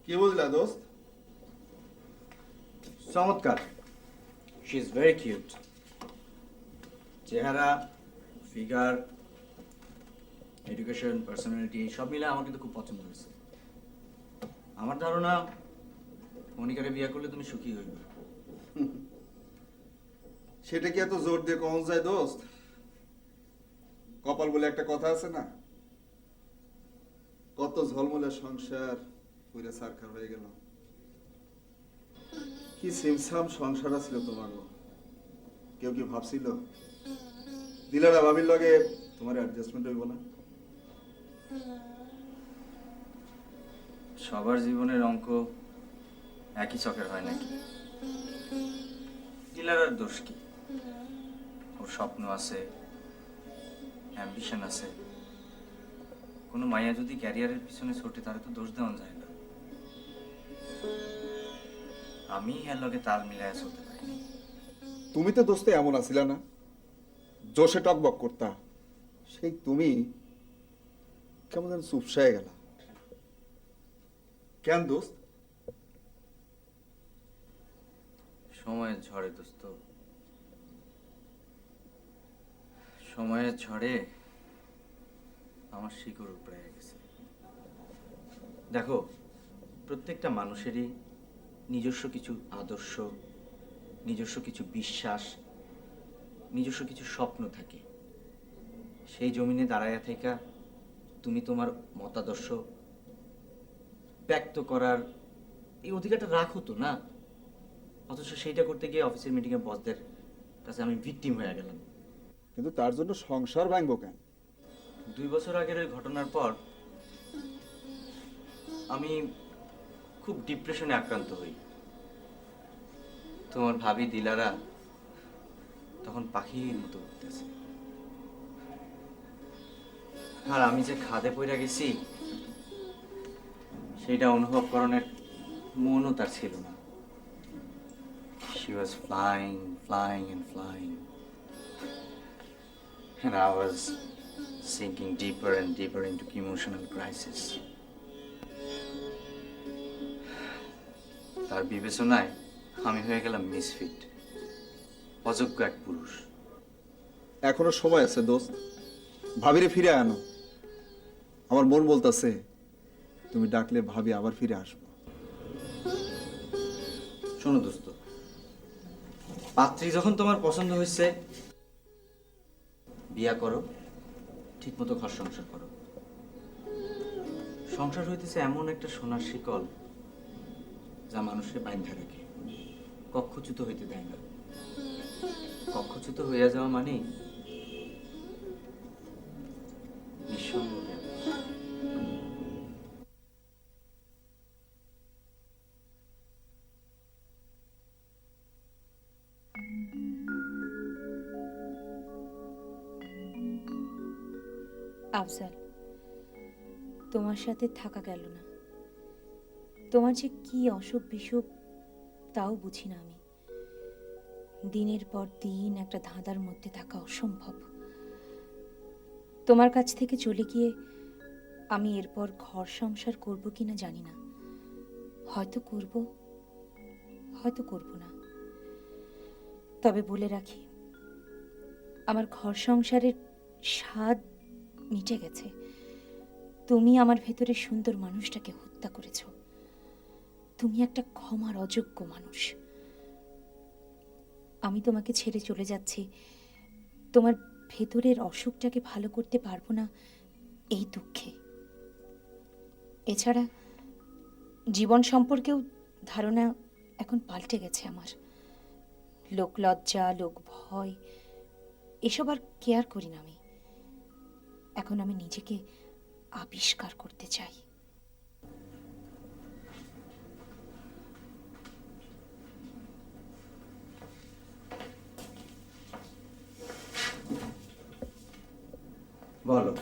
কি বুঝলা দোস্ত? চমৎকার। She is very cute. চেহারা, ফিগার, এডুকেশন, পার্সোনালিটি সব মিলে আমার কিন্তু খুব পছন্দ হয়েছে। আমার ধারণা মনিকারে বিয়ে করলে তুমি সুখী হইবে। সেটা কি এত জোর দিয়ে কমন যায় দোস্ত? কপাল বলে একটা কথা আছে না? কত ঝলমলে সংসার পুরো সারখার হয়ে গেল। কি সিমসাম সংসার ছিল তোমারও। কেউ কি ভাবছিল দিলারা ভাবির লগে তোমার অ্যাডজাস্টমেন্ট হইব না? সবার জীবনের অঙ্ক একই চকের হয় নাকি? ডিলারের দোষ কি? ওর স্বপ্ন আছে, অ্যাম্বিশন আছে। কোনো মাইয়া যদি ক্যারিয়ারের পিছনে ছোটে তাহলে তো দোষ দেওয়া যায় না। আমি এর লগে তাল মিলায় চলতে পারিনি। তুমি তো দোস্তে এমন আছিলা না, জোশে টকবক করতা। সেই তুমি কেমন যেন চুপসায় গেলা কেন দোস্ত? সময়ের ঝড়ে দোস্ত, সময়ের ঝড়ে আমার শিকড় উপড়ে গেছে। দেখো, প্রত্যেকটা মানুষেরই নিজস্ব কিছু আদর্শ, নিজস্ব কিছু বিশ্বাস, নিজস্ব কিছু স্বপ্ন থাকে। সেই জমিনে দাঁড়ায়া থেকে তুমি তোমার মতাদর্শ ব্যক্ত করার এই অধিকারটা রাখো তো না। অথচ সেইটা করতে গিয়ে অফিসের মিটিংয়ে বসদের কাছে আমি ভিকটিম হয়ে গেলাম। কিন্তু তার জন্য সংসার ভাঙবো কেন? 2 বছর আগের ওই ঘটনার পর আমি খুব ডিপ্রেশনে আক্রান্ত হই। তোমার ভাবি দিলারা তখন পাখির মতো উঠতেছে, আর আমি যে খাদে পইরা গেছি সেটা অনুভব করণের মনও তার ছিল না। She was flying, flying and flying. And I was sinking deeper and deeper into emotional crisis. তার বিবেচনায় আমি হয়ে গেলাম মিসফিট, অযোগ্য এক পুরুষ। এখনো সময় আছে দোস্ত, ভাবিরে ফিরে আনো। আমার মন বলতাছে তুমি ডাকলে ভাবি আবার ফিরে আসবো। শোনো দোস্ত, পাত্রী যখন তোমার পছন্দ হয়েছে, বিয়া করো, ঠিক মতো ঘর সংসার করো। সংসার হইতেছে এমন একটা সোনার শিকল যা মানুষকে বাইন্ধা রাখে, কক্ষচ্যুত হইতে দেয় না। কক্ষচ্যুত হইয়া যাওয়া মানে নিঃসঙ্গ হয়ে যাওয়া। আফজাল, তোমার সাথে থাকা গেল না। তোমার যে কি অসুখ বিসুখ তাও বুঝি না আমি। দিনের পর দিন একটা ধাঁধার মধ্যে থাকা অসম্ভব। তোমার কাছ থেকে চলে গিয়ে আমি এরপর ঘর সংসার করব কিনা জানি না। হয়তো করব, হয়তো করব না। তবে বলে রাখি, আমার ঘর সংসারের স্বাদ মিটে গেছে। তুমি আমার ভেতরে সুন্দর মানুষটাকে হত্যা করেছ। তুমি একটা ক্ষমার অযোগ্য মানুষ। আমি তোমাকে ছেড়ে চলে যাচ্ছি, তোমার ভেতরের অসুখটাকে ভালো করতে পারবো না এই দুঃখে। এছাড়া জীবন সম্পর্কেও ধারণা এখন পাল্টে গেছে আমার। লোক লজ্জা, লোক ভয় এসব আর কেয়ার করি না আমি। এখন আমি নিজেকে আবিষ্কার করতে চাই। বলো,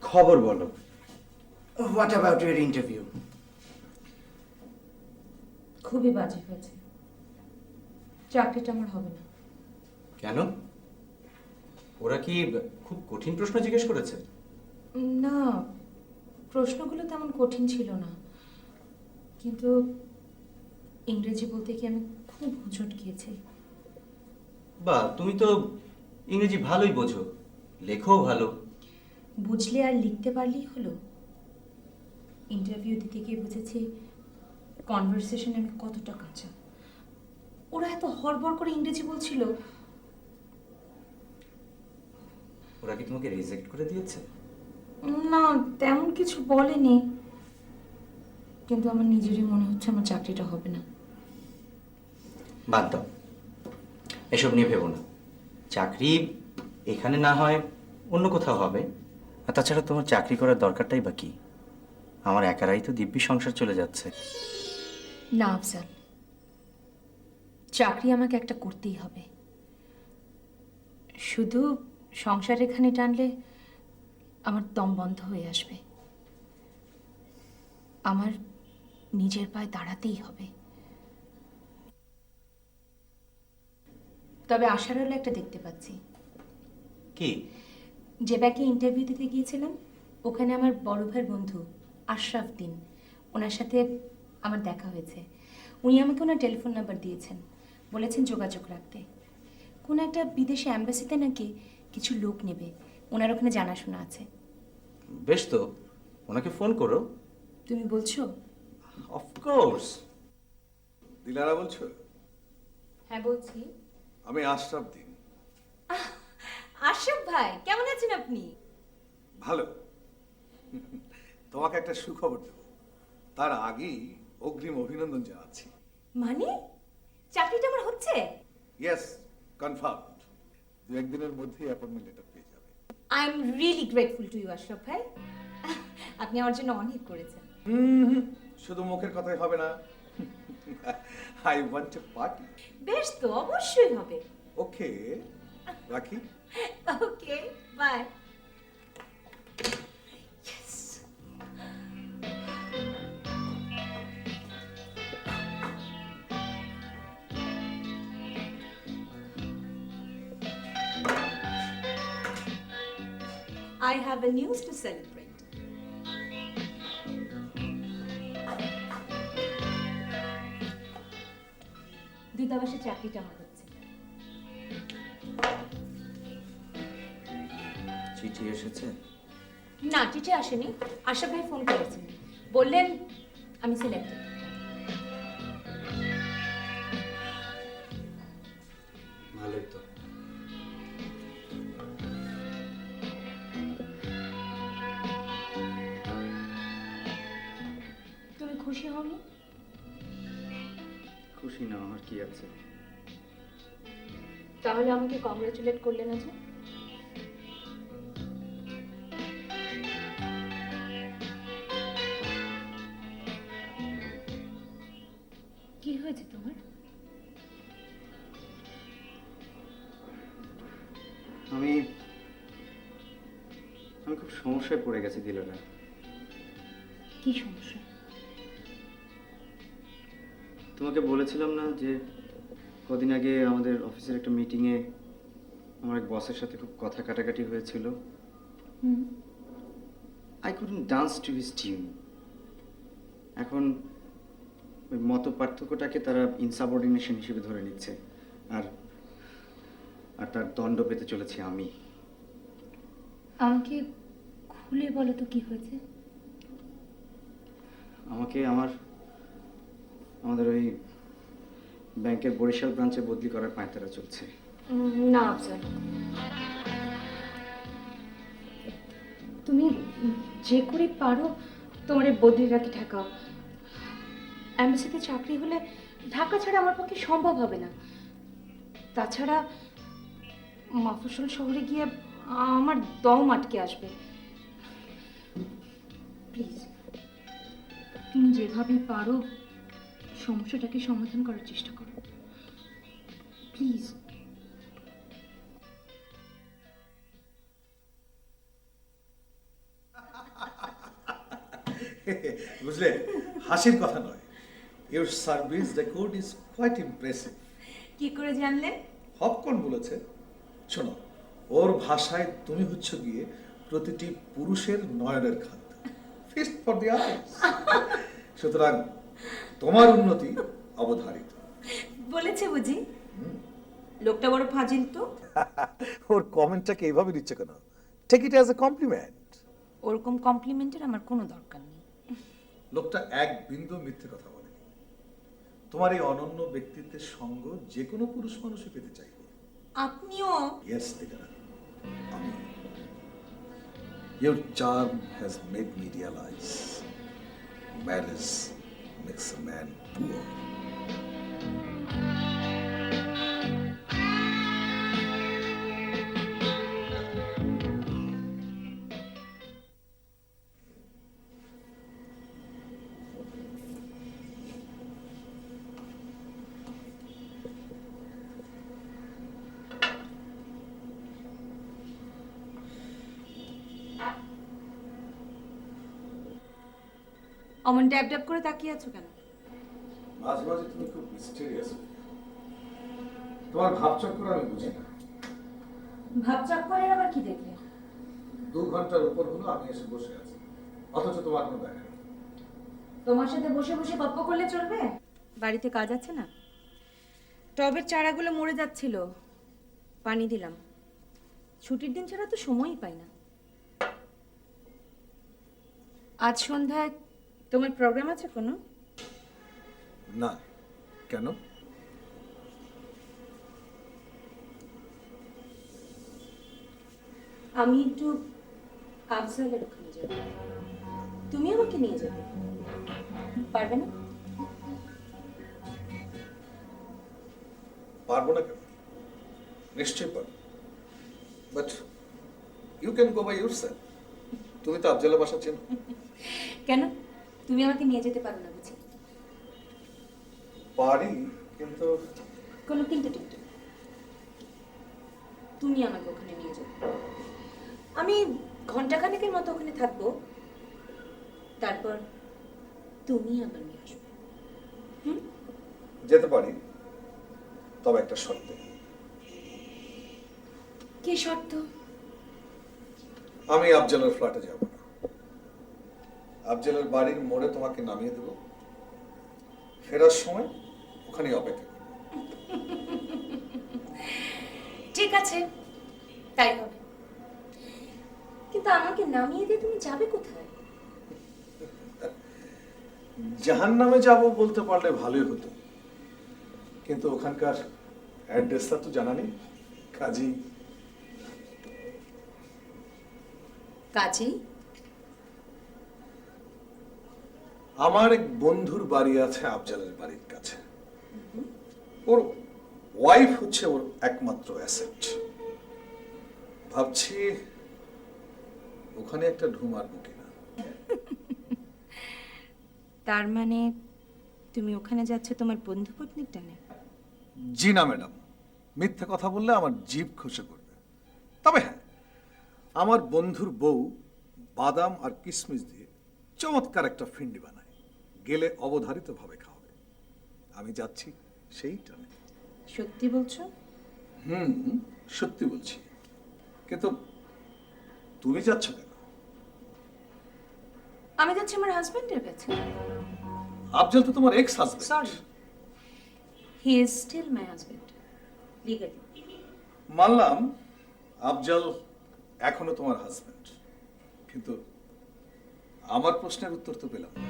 খবর বলো। What about your interview? খুবই বাজে হয়েছে। চাকরিটা আমার হবে না। কেন? ওরা কি খুব কঠিন প্রশ্ন জিজ্ঞেস করেছে? না, প্রশ্নগুলো তেমন কঠিন ছিল না। কিন্তু ইংরেজি বলতে কি আমি খুব হোঁচট খেয়েছি। বা তুমি তো ইংরেজি ভালোই বোঝো, লেখো ভালো। বুঝলে আর লিখতে পারলেই হলো। ইন্টারভিউ দিতে গিয়ে বুঝেছি কনভারসেশনে আমি কতটা কাঁচা। ওরা এত হড়বড় করে ইংরেজি বলছিল। ওরা কি তোমাকে রিজেক্ট করে দিয়েছে? না, তেমন কিছু বলেনি, কিন্তু আমার নিজেরই মনে হচ্ছে আমার চাকরিটা হবে না। বাদ দাও, এসব নিয়ে ভেবো না। চাকরি এখানে না হয় অন্য কোথাও হবে। আর তাছাড়া তোমার চাকরি করার দরকারটাই বা কি? আমার একারাই তো দিব্যি সংসার চলে যাচ্ছে। না আফজাল, চাকরি আমাকে একটা করতেই হবে। শুধু সংসার এখানে টানলে আমার দম বন্ধ হয়ে আসবে। আমার নিজের পায়ে দাঁড়াতেই হবে। তবে আশার হলো একটা দেখতে পাচ্ছি। কি? যে ব্যাকে ইন্টারভিউ দিতে গিয়েছিলাম, ওখানে আমার বড় ভাইয়ের বন্ধু আশরাফ দিন, ওনার সাথে আমার দেখা হয়েছে। উনি আমাকে ওনার টেলিফোন নাম্বার দিয়েছেন, বলেছেন যোগাযোগ রাখতে। কোনো একটা বিদেশি অ্যাম্বাসিতে নাকি কিছু লোক নেবে, ওনার ওখানে জানাশোনা আছে। বেশ তো, ওনাকে ফোন করো। তুমি বলছো? অফকোর্স। দিলারা বলছো? হ্যাঁ বলছি। আমি আশরাফ দিন। আশরাফ ভাই, কেমন আছেন আপনি? ভালো। তোমাকে একটা সুখবর দেব, তার আগেই অগ্রিম অভিনন্দন জানাচ্ছি। মানে চাকরিটা আমার হচ্ছে? Yes, confirm. দু একদিনের মধ্যেই অ্যাপয়েন্টমেন্ট লেটার পেয়ে যাবে। I am really grateful to you Ashraf ভাই। আপনি আমার জন্য অনেক করেছেন। শুধু মুখের কথাই হবে না। I want a party. বেশ তো, অবশ্যই হবে। ওকে, রাখি। ওকে, by. I have a news to celebrate. দূতাবাসে চাকরিটা আমার হচ্ছে। চিঠি এসেছে? না, চিঠি আসেনি। আশরাফ ভাই ফোন করেছেন, বললেন আমি সিলেক্টেড। ভালোই তো। তুমি খুশি হওনি? খুশি না আমার কি আছে? তাহলে আমাকে কংগ্রাচুলেট করলে না যে? কি হয়েছে তোমার? আমি খুব সমস্যায় পড়ে গেছি দিলরা। কি সমস্যা? তোমাকে বলেছিলাম না যে কদিন আগে আমাদের অফিসের একটা মিটিংয়ে আমার এক বসের সাথে খুব কথা কাটাকাটি হয়েছিল। I couldn't dance to his tune. এখন ওই মত পার্থক্যটাকে তারা ইনসাবঅর্ডিনেশন হিসেবে ধরে নিচ্ছে, আর আর তার দণ্ড পেতে চলেছি আমি। আমাকে খুলে বলো তো কি হয়েছে? আমাকে আমাদের ওই ব্যাংকের বরিশাল ব্রাঞ্চে বদলি করার পায়তারা চলছে। না আফজাল, তুমি যে করে পারো তোমার এই বদলি রাখি ঢাকা। অ্যাম্বাসিতে চাকরি হলে ঢাকা ছাড়া আমার পক্ষে সম্ভব হবে না। তাছাড়া মফস্বল শহরে গিয়ে আমার দম আটকে আসবে। প্লিজ, তুমি যেভাবে পারো সমস্যাটাকে সমাধান করার চেষ্টা করো, প্লিজ। বুঝলে, হাসির কথা নয়। Your service record is quite impressive. কি করে জানলেন? হপকন বলেছে। শোনো, ওর ভাষায় তুমি হচ্ছে গিয়ে প্রতিটি পুরুষের নয়নের খাদ্য, ফিস্ট ফর দি আইস। সুতরাং তোমার উন্নতি অবধারিত। বলেছে বুঝি? লোকটা বড় ফাজিল তো। ওর কমেন্টটাকে এইভাবে নিচ্ছে কেন? Take it as a compliment. ওরকম কমপ্লিমেন্টের আমার কোনো দরকার নেই। লোকটা এক বিন্দু মিথ্যে কথা বলেনি। তোমার এই অনন্য ব্যক্তিত্বের সঙ্গ যে কোনো পুরুষ মানুষই পেতে চাইবে। আপনিও? ইয়েস দিদারা, আমি। Your charm has made me realize marriage makes a man poor. অমন ড্যাব ড্যাব করে তাকিয়ে আছো কেন? মাঝে মাঝে তুমি খুব মিস্টেরিয়াস। তোমার ভাবচক্র আমি বুঝি না। ভাবচক্করের আবার কি দেখলে? 2 ঘন্টার উপর হলো আমি এসে বসে আছি, অথচ তোমার কোনো দেখা নেই। তোমার সাথে বসে বসে গপ্প করলে চলবে? বাড়িতে কাজ আছে না? টবের চারাগুলো মরে যাচ্ছিল, পানি দিলাম। ছুটির দিন ছাড়া তো সময়ই পাই না। আজ সন্ধ্যায় তোমার প্রোগ্রাম আছে কোনো? না, কেন? আমি একটু আফজালের ওখানে যাব। তুমি আমাকে নিয়ে যাবে, পারবে না? পারবো না কেন? নিশ্চয়ই পারবো, but you can go by yourself. তুমি তো আফজালের বাসা চেনো। কেন তুমি আমাকে নিয়ে যেতে পারো না বুঝি? পারি, কিন্তু কোনো কিন্তু টিন্তু নেই। তুমি আমাকে ওখানে নিয়ে যাবে। আমি ঘন্টাখানেকের মতো ওখানে থাকবো, তারপর তুমি আবার নিয়ে আসবে। যেতে পারি, তবে একটা শর্তে। কি শর্ত? আমি আফজালের ফ্ল্যাটে যাব না। আফজালের বাড়ির মোড়ে তোমাকে নামিয়ে দেব, ফেরার সময় ওখানেই অপেক্ষা করব। ঠিক আছে, তাই হবে। কিন্তু আমাকে নামিয়ে দিয়ে তুমি যাবে কোথায়? জাহান্নামে যাব বলতে পারলে ভালোই হতো, কিন্তু ওখানকার অ্যাড্রেসটা তো জানা নেই। কাজী কাজেই আমার এক বন্ধুর বাড়ি আছে আফজালের বাড়ির কাছে। ওর ওয়াইফ হচ্ছে ওর একমাত্র অ্যাসেট। ভাবছি ওখানে একটা ঢু মারবো কিনা। তার মানে তুমি ওখানে যাচ্ছ তোমার বন্ধু পত্নীর টানে? জি না ম্যাডাম, মিথ্যে কথা বললে আমার জিভ খসে পড়বে। তবে হ্যাঁ, আমার বন্ধুর বউ বাদাম আর কিশমিশ দিয়ে চমৎকার একটা ফিন্ডি বানায়, গেলে অবধারিতভাবে খাওয়াবে। আমি যাচ্ছি সেই টানে। সত্যি বলছো? সত্যি বলছি। কিন্তু তুমি যাচ্ছ কেন? আমি যাচ্ছি আমার হাজবেন্ডের কাছে। আফজল তো তোমার ex husband. Sorry, he is still my husband legally. মানলাম আফজল এখনো তোমার হাজবেন্ড, কিন্তু আমার প্রশ্নের উত্তর তো পেলাম না।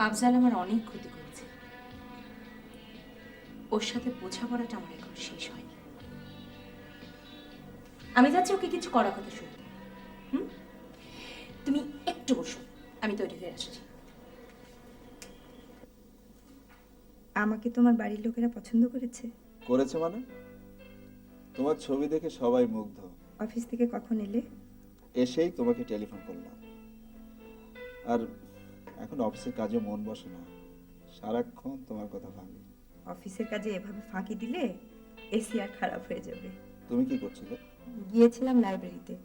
আফজাল আমার অনেক ক্ষতি করেছে, ওর সাথে বোঝাপড়াটা আমার এখন শেষ হয়নি। আমি যাচ্ছি ওকে কিছু করার কথা শুনতে। তুমি একটু বসো, আমি তৈরি হয়ে আসছি। আমাকে তোমার বাড়ির লোকেরা পছন্দ করেছে? করেছে মানে? তোমার ছবি দেখে সবাই মুগ্ধ। অফিস থেকে কখন এলে? এসেই তোমাকে টেলিফোন করলাম। আর এখন অফিসের কাজে মন বসে না, সারাক্ষণ তোমার কথা ভাবি। অফিসের কাজে এভাবে ফাঁকি দিলে এসি আর খারাপ হয়ে যাবে। তুমি কি করছিলে? গিয়েছিলাম লাইব্রেরিতে,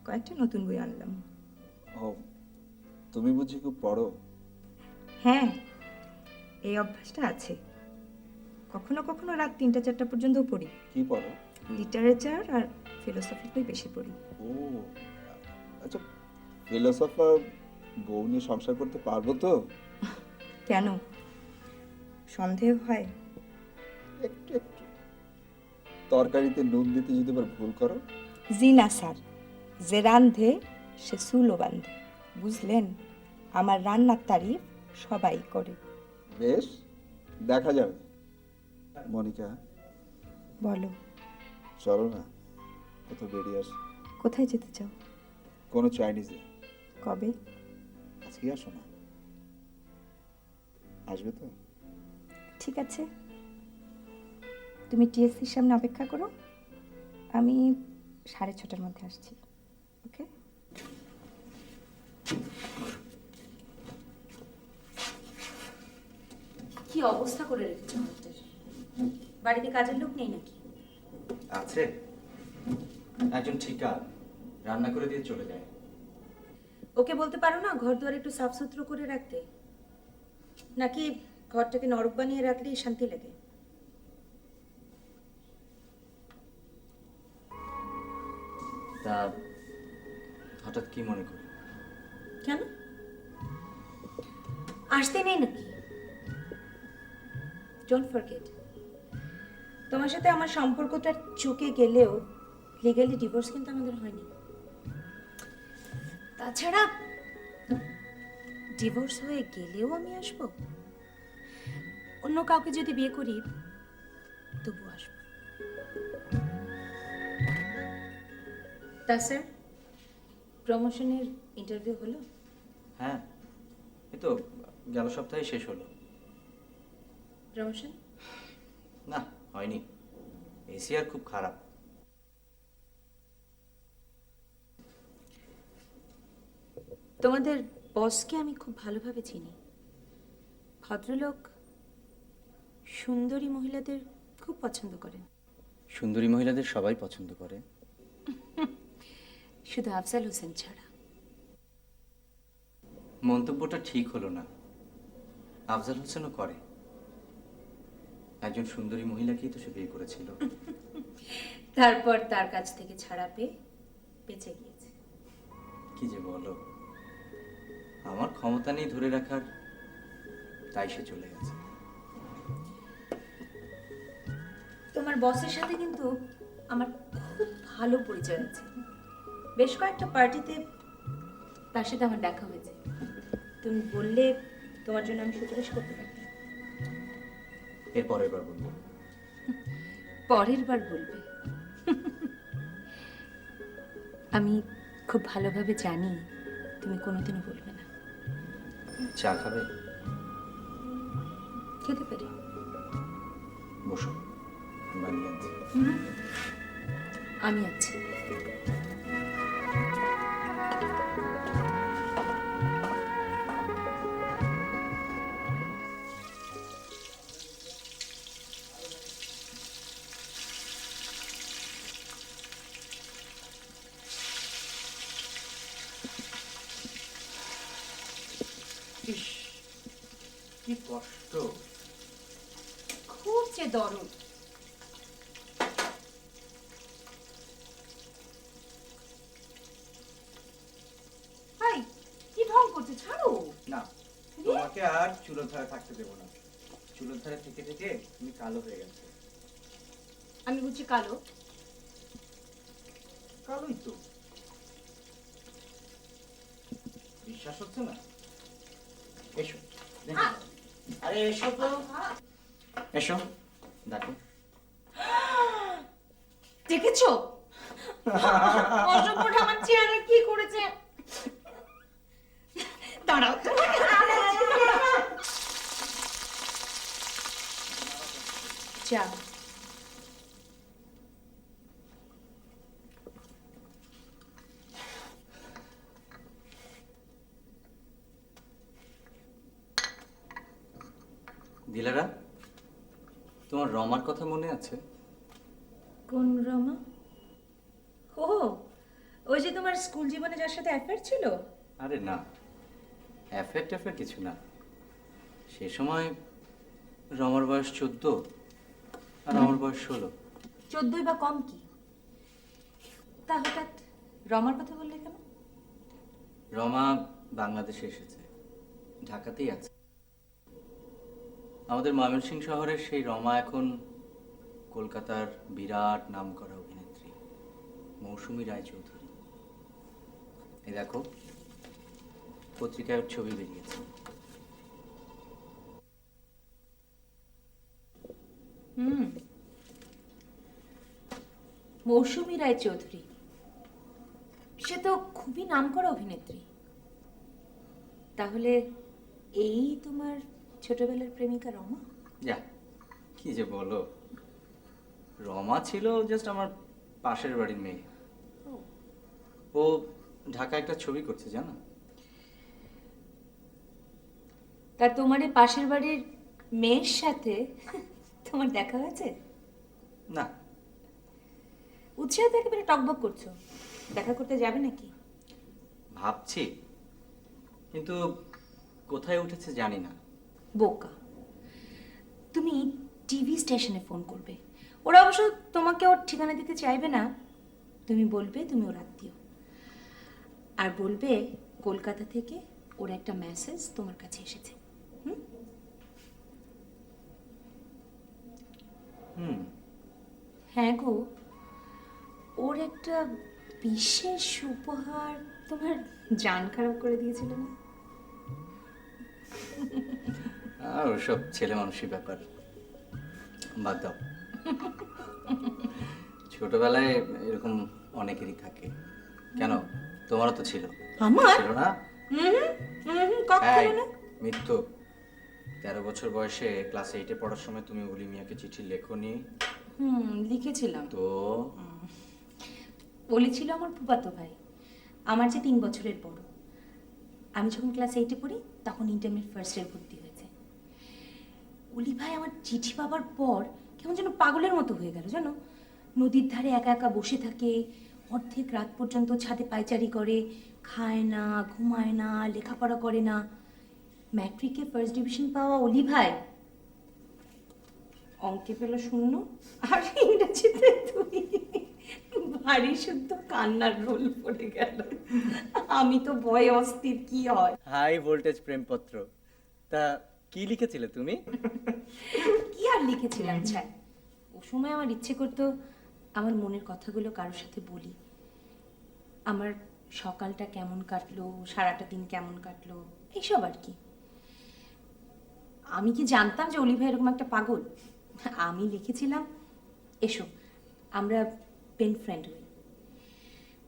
কয়েকটা নতুন বই আনলাম। ও, তুমি বুঝি খুব পড়ো? হ্যাঁ, এই অভ্যাসটা আছে। কখনো কখনো রাত 3টা-4টা পর্যন্ত পড়ি। কি পড়ো? লিটারেচার আর ফিলোসফি বই বেশি পড়ি। ও আচ্ছা, ফিলোসফার বউ নিয়ে সংসার করতে পারবো তো? কেন সন্দেহ হয়? একটু একটু। তরকারিতে নুন দিতে যদি আবার ভুল করো? জি না স্যার, যে রান্ধে সে চুলো বান্ধে, বুঝলেন? আমার রান্নার তারিফ সবাই করে। বেশ, দেখা যাবে। মনিকা, বলো, চলো না কোথাও বেরিয়ে আসি। কোথায় যেতে চাও? কোনো চাইনিজে। কবে? আজকে আসো না? আসবে তো? ঠিক আছে, তুমি টিএসসির সামনে অপেক্ষা করো, আমি 6:30টার মধ্যে আসছি। ওকে? কি অবস্থা করে রেখেছো আমাদের? বাড়িতে কাজের লোক নেই নাকি? আছে একজন ঠিকা, রান্না করে দিয়ে চলে যায়। ওকে বলতে পারো না ঘর দুয়ার একটু সাফ সুতরো করে রাখতে? নাকি ঘরটাকে নরক বানিয়ে রাখলেই শান্তি লাগে? তা হঠাৎ কি মনে করি? কেন আসতে নেই নাকি? ডোন্ট ফরগেট, তোমার সাথে আমার সম্পর্কটা চুকে গেলেও লিগালি ডিভোর্স কিন্তু আমাদের হয়নি। তাছাড়া ডিভোর্স হয়ে গেলেও আমি আসবো, অন্য কাউকে যদি বিয়ে করি তবু আসবো। তা স্যার, প্রমোশনের ইন্টারভিউ হলো? হ্যাঁ, এই তো গেল সপ্তাহে শেষ হলো। প্রমোশন? না, হয়নি। এসিআর খুব খারাপ। তোমাদের বসকে আমি খুব ভালোভাবে চিনি। ভদ্রলোক, সুন্দরী মহিলাদের খুব পছন্দ করেন। সুন্দরী মহিলাদের সবাই পছন্দ করে, শুধু আফজাল হোসেন ছাড়া। মন্তব্যটা ঠিক হলো না। আফজাল হোসেনও করে। একজন সুন্দরী মহিলাকেই তো সে বিয়ে করেছিল। তারপর তার কাছ থেকে ছাড়া পেয়ে বেঁচে গিয়েছে। কি যে বলো, আমার ক্ষমতা নেই ধরে রাখার, তাই সে চলে গেছে। তোমার বসের সাথে কিন্তু আমার খুব ভালো পরিচয় আছে। বেশ কয়েকটা পার্টিতে তার সাথে আমার দেখা হয়েছে। তুমি বললে তোমার জন্য আমি সুপারিশ করতে পারি। এর পরের বার বলবো। পরের বার বলবে? আমি খুব ভালোভাবে জানি তুমি কোনোদিনও বলবে না। চা খাবে? খেতে পারি। বসো, বানিয়ে আনছি। আমি আছি। ইস, কি কষ্ট। খুব যে দরদ। হাই, কি ঢং করছো? ছাড়ো। না, তোমাকে আর চুলোর ধারে থাকতে দেবো না। চুলোর ধারে থেকে থেকে তুমি কালো হয়ে গেছে। আমি বুঝছি কালো? কালোই তো। বিশ্বাস হচ্ছে না? এসো দেখো। আরে এসো তো, এসো দেখো। দেখেছো অসভ্যটা আমার চেহারা কি করেছে? দাঁড়াও চা। দিলারা, তোমার রমার কথা মনে আছে? কোন রমা? ও, ওই যে তোমার স্কুল জীবনে যার সাথে অ্যাফেয়ার ছিল? আরে না, অ্যাফেয়ার ট্যাফেয়ার কিছু না। সে সময় রমার বয়স 14 আর আমার বয়স 16। 14 বা কম কি? তা হঠাৎ রমার কথা বললে কেন? রমা বাংলাদেশে এসেছে, ঢাকাতেই আছে। আমাদের ময়মনসিংহ শহরের সেই রমা এখন কলকাতার বিরাট নামকরা অভিনেত্রী মৌসুমী রায়চৌধুরী। এই দেখো, পত্রিকায় ওর ছবি বেরিয়েছে। মৌসুমী রায়চৌধুরী, সে তো খুবই নামকরা অভিনেত্রী। তাহলে এই তোমার ছোটবেলার প্রেমিকা রমা? যা, কি যে বলো, রমা ছিল জাস্ট আমার পাশের বাড়ির মেয়ে। ও ঢাকায় একটা ছবি করছে, জানো? তা তোমার এই পাশের বাড়ির মেয়ের সাথে তোমার দেখা হয়েছে? না, উৎসাহ তো একেবারে টকবক করছো, দেখা করতে যাবে নাকি? ভাবছি, কিন্তু কোথায় উঠেছে জানি না। বোকা, তুমি টিভি স্টেশনে ফোন করবে। ওরা অবশ্য তোমাকে ওর ঠিকানা দিতে চাইবে না। তুমি বলবে তুমি ওর আত্মীয়, আর বলবে কলকাতা থেকে ওর একটা মেসেজ তোমার কাছে এসেছে। হুম, হ্যাঁ গো, ওর একটা বিশেষ উপহার তোমার জান খারাপ করে দিয়েছিল না? আর ওসব ছেলে মানুষই ব্যাপার, বাদ দাও। ছোটবেলায় এরকম অনেকেরই থাকে। কেন, তোমারও তো ছিল? আমার? ছিল না? কখনো এই, না। মৃত্যু। 13 বছর বয়সে ক্লাস 8-এ পড়ার সময় তুমি অলি মিয়াকে চিঠি লেখনি লিখেছিলাম। তো? অলি ছিল আমার ফুফাতো ভাই, আমার যে 3 বছরের বড়। আমি যখন ক্লাস 8-এ পড়ি তখন ইন্টারমিডিয়েট ফার্স্ট ইয়ার ভর্তি হয়েছে। অলি ভাই আমার চিঠি পাবার পর কেমন যেন পাগলের মতো হয়ে গেল, জানো। নদীর ধারে একা একা বসে থাকে, অর্ধেক রাত পর্যন্ত ছাদে পায়চারি করে, খায় না, ঘুমায় না, লেখাপড়া করে না। ম্যাট্রিকে ফার্স্ট ডিভিশন পাওয়া অলি ভাই অঙ্কে পেল 0, আর ইংরেজিতে 2। ভারী শুদ্ধ কান্নার রোল পড়ে গেল। আমি তো ভয়ে অস্থির, কি হয়। হাই ভোল্টেজ প্রেমপত্র। তা কি লিখেছিলে তুমি? কি আর লিখেছিলাম ছাই, ও সময় আমার ইচ্ছে করতো আমার মনের কথাগুলো কারোর সাথে বলি। আমার সকালটা কেমন কাটলো, সারাটা দিন কেমন কাটলো, এইসব আর কি। আমি কি জানতাম যে অলি ভাই এরকম একটা পাগল? আমি লিখেছিলাম, এসো আমরা পেন ফ্রেন্ড হই।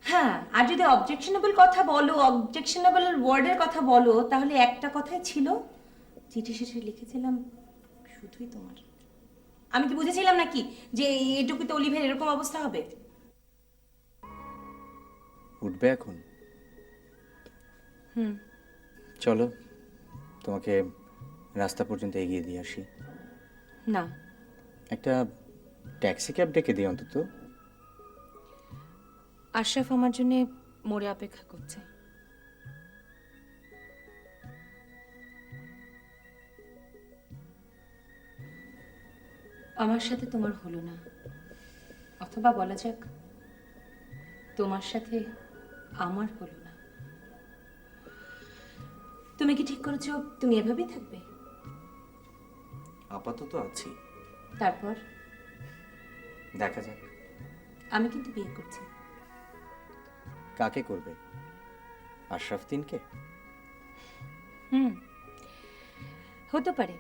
হ্যাঁ, আর যদি অবজেকশনেবল কথা বলো, অবজেকশনেবল ওয়ার্ডের কথা বলো, তাহলে একটা কথাই ছিল, চিঠি শেষে লিখেছিলাম শুধুই তোমার। আমি কি বুঝেছিলাম নাকি যে এটুকুতে অলি ভাইয়ের এরকম অবস্থা হবে? উঠবে এখন? চলো, তোমাকে রাস্তা পর্যন্ত এগিয়ে দিয়ে আসি। না, একটা ট্যাক্সি ক্যাব ডেকে দিই অন্তত। আশরাফ আমার জন্য মোড়ে অপেক্ষা করছে। আমার সাথে তোমার হলো না, অথবা বলা যাক তোমার সাথে আমার হলো না। তুমি কি ঠিক করেছো তুমি এভাবেই থাকবে? আপাতত আছি, তারপর? দেখা যাক। আমি কিন্তু বিয়ে করছি। কাকে করবে? আশরাফ তিনকে? হতে পারে,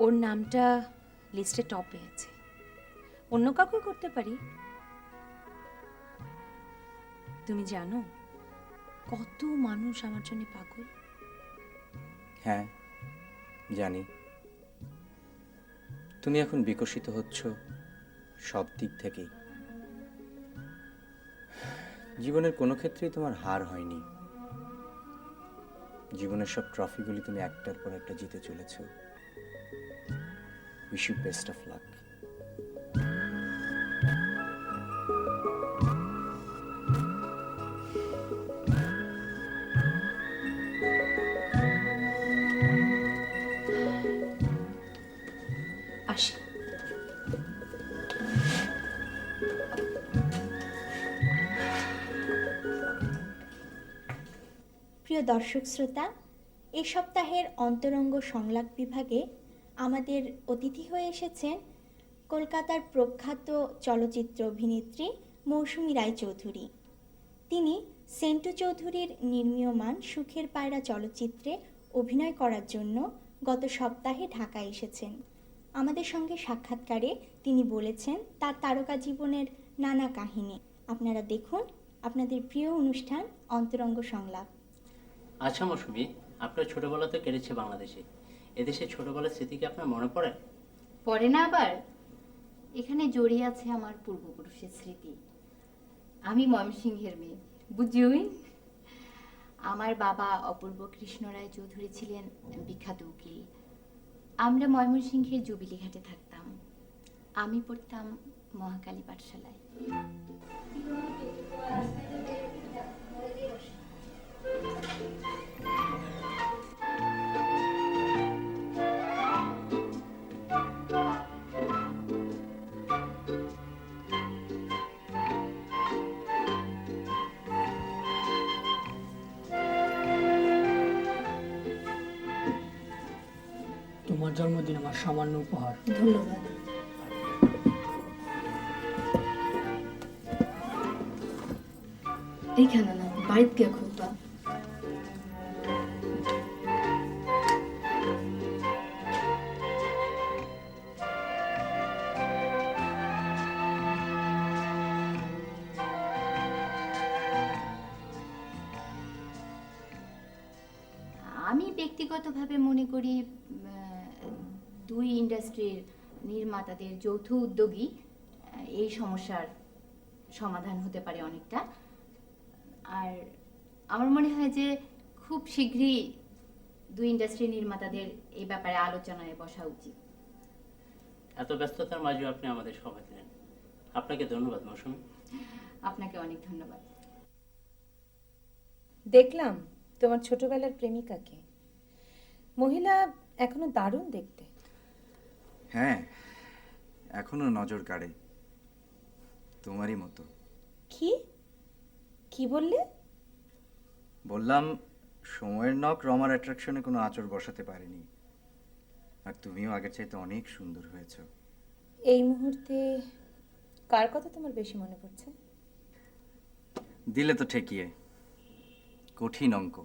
ওর নামটা লিস্টে টপে আছে। অন্য কাউকে করতে পারি। তুমি জানো কত মানুষ আমার জন্য পাগল? হ্যাঁ, জানি। তুমি এখন বিকশিত হচ্ছ সব দিক থেকেই। জীবনের কোনো ক্ষেত্রেই তোমার হার হয়নি। জীবনের সব ট্রফিগুলি তুমি একটার পর একটা জিতে চলেছ। Wish you best of luck. আসি। প্রিয় দর্শক শ্রোতা, এ সপ্তাহের অন্তরঙ্গ সংলাপ বিভাগে আমাদের অতিথি হয়ে এসেছেন কলকাতার প্রখ্যাত চলচ্চিত্র অভিনেত্রী মৌসুমী রায়চৌধুরী। তিনি সেন্টু চৌধুরীর নির্মীয়মান সুখের পায়রা চলচ্চিত্রে অভিনয় করার জন্য গত সপ্তাহে ঢাকায় এসেছেন। আমাদের সঙ্গে সাক্ষাৎকারে তিনি বলেছেন তার তারকা জীবনের নানা কাহিনী। আপনারা দেখুন আপনাদের প্রিয় অনুষ্ঠান অন্তরঙ্গ সংলাপ। আচ্ছা মৌসুমী, আপনার ছোটবেলা তো কেটেছে বাংলাদেশে। এদেশে ছোটবেলার স্মৃতি কি আপনার মনে পড়ে? পড়ে না আবার? এখানে জড়িয়ে আছে আমার পূর্বপুরুষের স্মৃতি। আমি ময়মনসিংহের মেয়ে, বুঝুই। আমার বাবা অপূর্ব কৃষ্ণ রায় চৌধুরী ছিলেন বিখ্যাত উকিল। আমরা ময়মনসিংহের জুবিলি ঘাটে থাকতাম। আমি পড়তাম মহাকালী পাঠশালায়। তোমার জন্মদিন আমার সামান্য উপহার। ধন্যবাদ। এইখানে না, বাড়িতে গিয়ে খুলবা। আমি ব্যক্তিগতভাবে মনে করি দুই ইন্ডাস্ট্রির নির্মাতাদের যৌথ উদ্যোগী এই সমস্যার সমাধান হতে পারে অনেকটা। আর আমার মনে হয় যে খুব শীঘ্রই দুই ইন্ডাস্ট্রির নির্মাতাদের এই ব্যাপারে আলোচনায় বসা উচিত। এত ব্যস্ততার মাঝেও আপনি আমাদের সময় দিলেন, আপনাকে ধন্যবাদ মৌসুমী। আপনাকে অনেক ধন্যবাদ। দেখলাম তোমার ছোটবেলার প্রেমিকাকে। মহিলা এখনো দারুণ দেখতে। হ্যাঁ, এখনো নজর কাড়ে, তোমারই মতো। কি কি বললে? বললাম, সময়ের নখ রমার অ্যাট্রাকশনে কোনো আঁচড় বসাতে পারেনি। আর তুমিও আগের চাইতে অনেক সুন্দর হয়েছ। এই মুহূর্তে কার কথা তোমার বেশি মনে পড়ছে? দিলে তো ঠেকিয়ে, কঠিন অঙ্ক।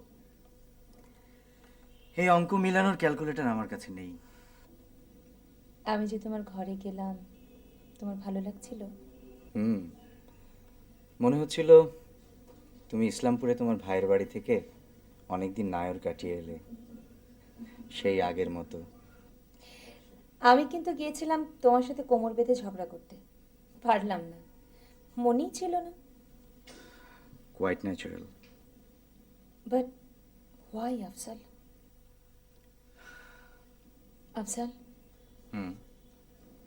এই অঙ্ক মিলানোর ক্যালকুলেটর আমার কাছে নেই। আমি যে তোমার ঘরে গেলাম, তোমার ভালো লাগছিল? মনে হচ্ছিল তুমি ইসলামপুরে তোমার ভাইয়ের বাড়ি থেকে অনেকদিন নায়র কাটিয়ে এলে, সেই আগের মতো। আমি কিন্তু গিয়েছিলাম তোমার সাথে কোমর বেঁধে ঝগড়া করতে, পারলাম না, মনেই ছিল না। Quite natural. But why Afzal? Afzal,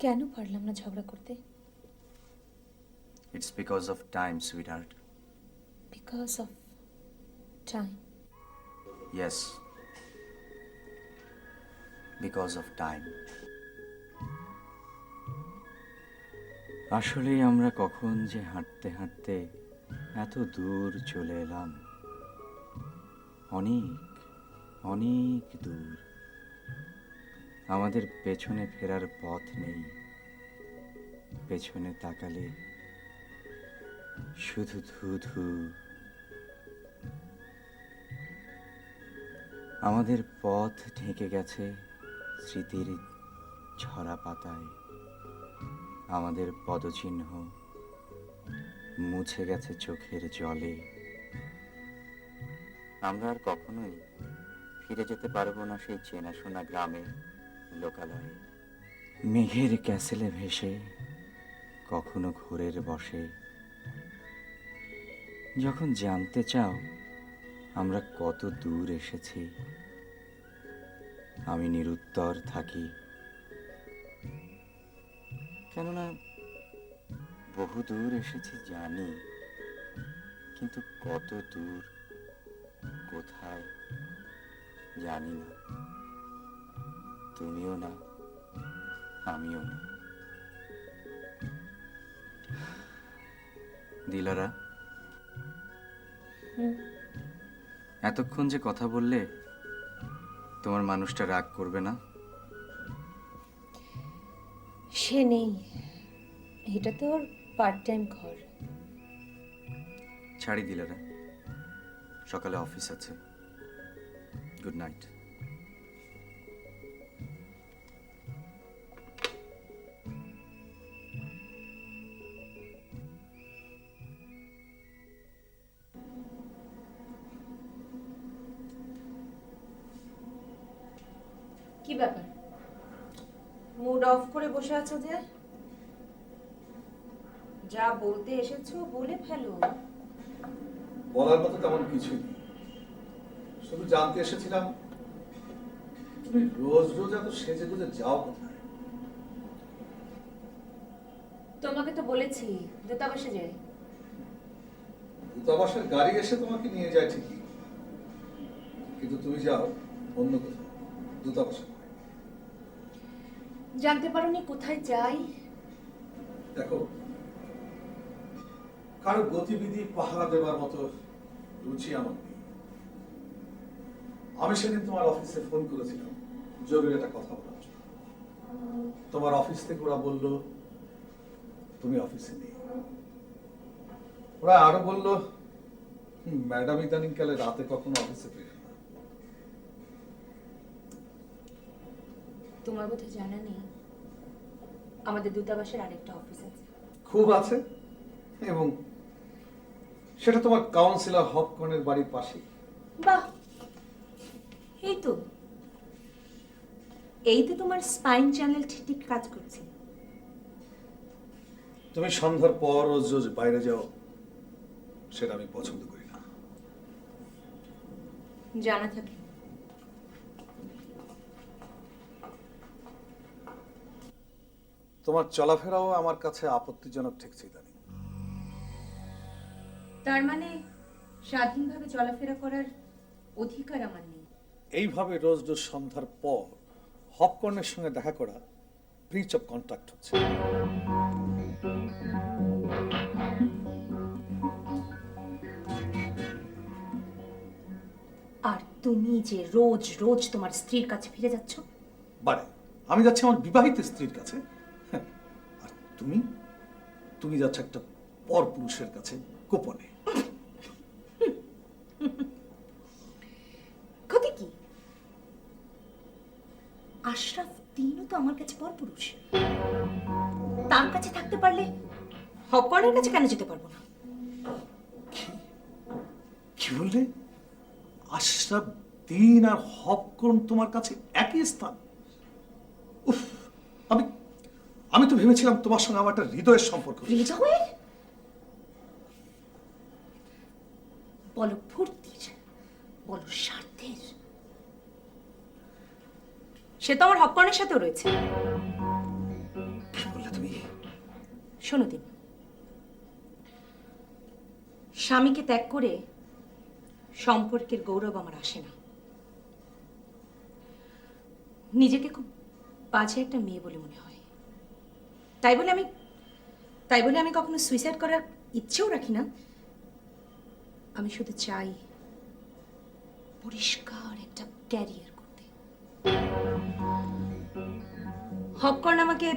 কেন পারলাম না ঝগড়া করতে? It's because of time, sweetheart. Because of time? Yes, because of time. আসলে আমরা কখন যে হাঁটতে হাঁটতে এত দূর চলে এলাম, অনেক অনেক দূর। আমাদের পেছনে ফেরার পথ নেই। পেছনে তাকালে শুধু ধু। আমাদের পথ ঢেকে গেছে স্মৃতির ঝরা পাতায়। আমাদের পদচিহ্ন মুছে গেছে চোখের জলে। আমরা আর কখনোই ফিরে যেতে পারবো না সেই চেনাশোনা গ্রামে, লোকালয়ে। মেঘের ক্যাসেলে ভেসে কখনো ঘোরের বসে। যখন জানতে চাও আমরা কত দূর এসেছি, আমি নিরুত্তর থাকি। কেননা বহু দূর এসেছি জানি, কিন্তু কত দূর, কোথায় জানি না। তুমিও না, আমিও না। দিলারা, এতক্ষণ যে কথা বললে তোমার মানুষটা রাগ করবে না? সে নেই, এটা তো ওর পার্ট টাইম ঘর। ছাড়ি দিলে রে, সকালে অফিস আছে। Good night. কি ব্যাপার, মুড অফ করে বসে আছো যে? যা বলতে এসেছো বলে ফেলো। বলার মতো তেমন কিছুই নেই, শুধু জানতে এসেছিলাম তুমি রোজ রোজ এত সেজে গুজে যাও কোথায়? তোমাকে তো বলেছি দূতাবাসে যাই। দূতাবাসের গাড়ি এসে তোমাকে নিয়ে যায় ঠিকই, কিন্তু তুমি যাও অন্য কোথাও, দূতাবাসে নয়। জানতে পারোনি কোথায় যাই? দেখো, কারো গতিবিধি পাহারা দেবার মতো রুচি আমার নেই। আমি সেদিন তোমার অফিসে ফোন করেছিলাম জরুরি একটা কথা বলার জন্য। তোমার অফিস থেকে ওরা বলল তুমি অফিসে নেই। ওরা আরো বলল ম্যাডাম ইদানিং কালে রাতে কখনো অফিসে ফিরে না। তোমার বোধহয় জানা নেই, আমাদের দূতাবাসের আরেকটা অফিস আছে। খুব আছে, এবং সেটা তোমার কাউন্সিলর হপকনের বাড়ির পাশেই। বাহ, এই তো তোমার স্পাইন চ্যানেল ঠিক কাজ করছে। তুমি সন্ধ্যার পর রোজ রোজ বাইরে যাও, সেটা আমি পছন্দ করি না। জানা থাকে। তোমার চলাফেরাও আমার কাছে আপত্তিজনক ঠেকছে ইদানিং। তার মানে স্বাধীনভাবে চলাফেরা করার অধিকার আমার নেই? এইভাবে রোজ রোজ সন্ধ্যার পর হপকর্নের সঙ্গে দেখা করা ব্রিচ অফ কন্ট্রাক্ট হচ্ছে। আর তুমি যে রোজ রোজ তোমার স্ত্রীর কাছে ফিরে যাচ্ছ? বারে আমি যাচ্ছি আমার বিবাহিত স্ত্রীর কাছে, হ্যাঁ, আর তুমি তুমি যাচ্ছ একটা পরপুরুষের কাছে গোপনে। ক্ষতি কি? আশরাফ তিনও তো আমার কাছে পরপুরুষ। তার কাছে থাকতে পারলে হপকর্নের কাছে কেন যেতে পারবো না? কি বললে? আশরাফ দিন আর হপকর্ন তোমার কাছে একই স্থান? উফ, আমি আমি তো ভেবেছিলাম তোমার সঙ্গে আমার একটা হৃদয়ের সম্পর্ক। হৃদয়ের? বলো ফুর্তির, বলো স্বার্থের। সে তো আমার হপকর্নের সাথেও রয়েছে। কি বললে তুমি? শোনো দিন, স্বামীকে ত্যাগ করে সম্পর্কের গৌরব আমার আসে না। নিজেকে খুব বাজে একটা মেয়ে বলে মনে হয়। তাই বলে আমি কখনো সুইসাইড করার ইচ্ছেও রাখি না। আমি শুধু চাই পরিষ্কার একটা ক্যারিয়ার করতে। হপকর্ন আমাকে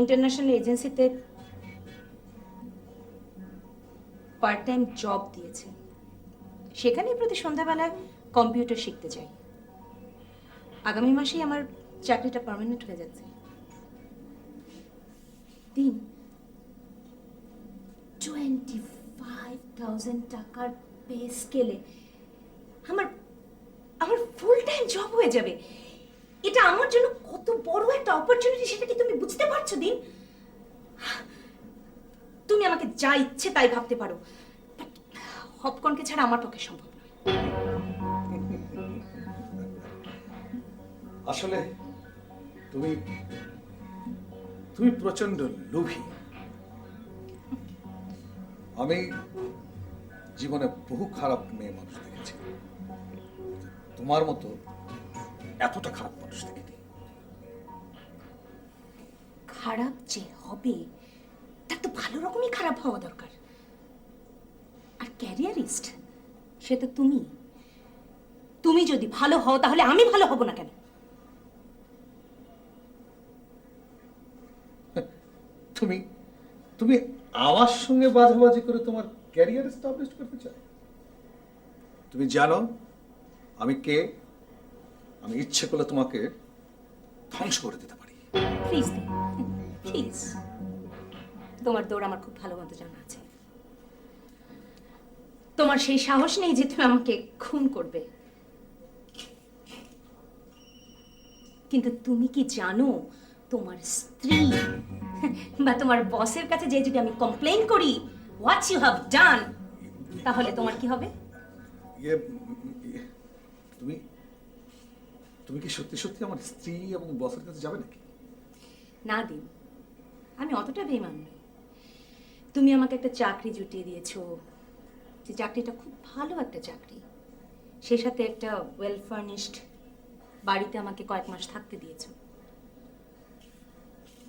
ইন্টারন্যাশনাল এজেন্সিতে পার্ট টাইম জব দিয়েছে। সেখানে প্রতি সন্ধ্যাবেলায় কম্পিউটার শিখতে যাই। আগামী মাসেই আমার চাকরিটা পার্মানেন্ট হয়ে যাচ্ছে। দিন 25,000 টাকার পে স্কেলে আমার ফুল টাইম জব হয়ে যাবে। এটা আমার জন্য কত বড় একটা অপরচুনিটি, সেটা কি তুমি বুঝতে পারছো দিন? তুমি আমাকে যা ইচ্ছে তাই ভাবতে পারো, হপকর্নকে ছাড়া আমার পক্ষে সম্ভব নয়। আসলে তুমি তুমি প্রচন্ড লোভী। আমি জীবনে বহু খারাপ মেয়ে মানুষ দেখেছি, তোমার মতো এতটা খারাপ মানুষ দেখিনি। খারাপ যে হবে তার তো ভালো রকমই খারাপ হওয়া দরকার। আর ক্যারিয়ারিস্ট সে তো তুমি। তুমি যদি ভালো হও তাহলে আমি ভালো হব না কেন? তুমি তুমি আমার সঙ্গে বাঝাবাজি করে তোমার ক্যারিয়ার এস্টাবলিশ করতে চাও? তুমি জানো আমি কে? আমি ইচ্ছে করলে তোমাকে ধ্বংস করে দিতে পারি। প্লিজ প্লিজ, তোমার দৌড় আমার খুব ভালো মতো জানা আছে। তোমার সেই সাহস নেই যে তুমি আমাকে খুন করবে। কিন্তু তুমি কি জানো তোমার স্ত্রী বা তোমার বসের কাছে যে যদি আমি কমপ্লেইন করি হোয়াট ইউ হ্যাভ ডান, তাহলে তোমার কি হবে? তুমি তুমি কি সত্যি সত্যি আমার স্ত্রী এবং বসের কাছে যাবে নাকি? না দিন, আমি অতটা বেইমান নই। তুমি আমাকে একটা চাকরি জুটিয়ে দিয়েছো, যে চাকরিটা খুব ভালো একটা চাকরি, সে সাথে একটা ওয়েল ফার্নিশড বাড়িতে আমাকে কয়েক মাস থাকতে দিয়েছো।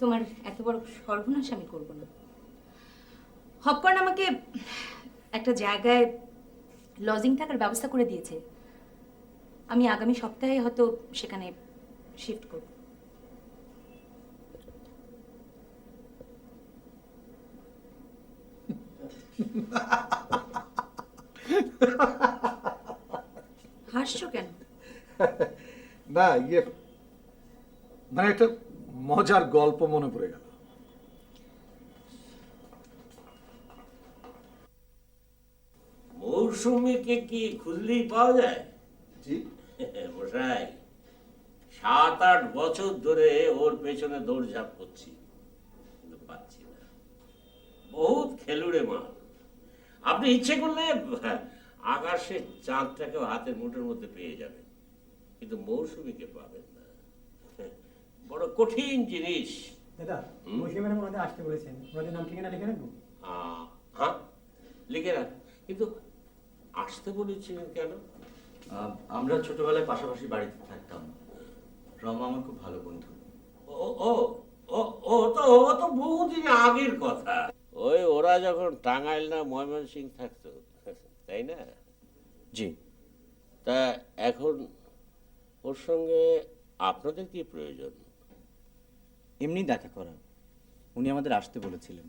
তোমার এত বড় সর্বনাশ আমি করব না। হপকর্ন আমাকে একটা জায়গায় লজিং থাকার ব্যবস্থা করে দিয়েছে। আমি আগামী সপ্তাহে হয়তো সেখানে শিফট করব। হাসছো কেন? না মানে একটা মজার গল্প মনে পড়ে গেল। মৌসুমীকে কি খুঁজলেই পাওয়া যায়? জি মশাই, 7-8 বছর ধরে ওর পেছনে দৌড়ঝাঁপ করছি, কিন্তু পাচ্ছি না। বহুত খেলুড়ে মাল। আপনি ইচ্ছে করলে আকাশের চাঁদটাকেও হাতের মুঠোর মধ্যে পেয়ে যাবেন, কিন্তু মৌসুমীকে পাবেন না। বড় কঠিন জিনিস। দাদা, মৌসুমী ম্যাডাম ওনাদের আসতে বলেছেন, ওনাদের নাম ঠিকানা লিখে রাখবো? হ্যাঁ, লিখে রাখ। কিন্তু আসতে বলেছিলেন কেন? আমরা ছোটবেলায় পাশাপাশি বাড়িতে থাকতাম। রমা আমার খুব ভালো বন্ধু। ও ও ও ও তো বহুদিন আগের কথা। ওই ওরা যখন টাঙ্গাইল না ময়মনসিং থাকতো, তাই না? জি। তা এখন ওর সঙ্গে আপনাদের কি প্রয়োজন? এমনি দেখা করা। উনি আমাদের আসতে বলেছিলেন।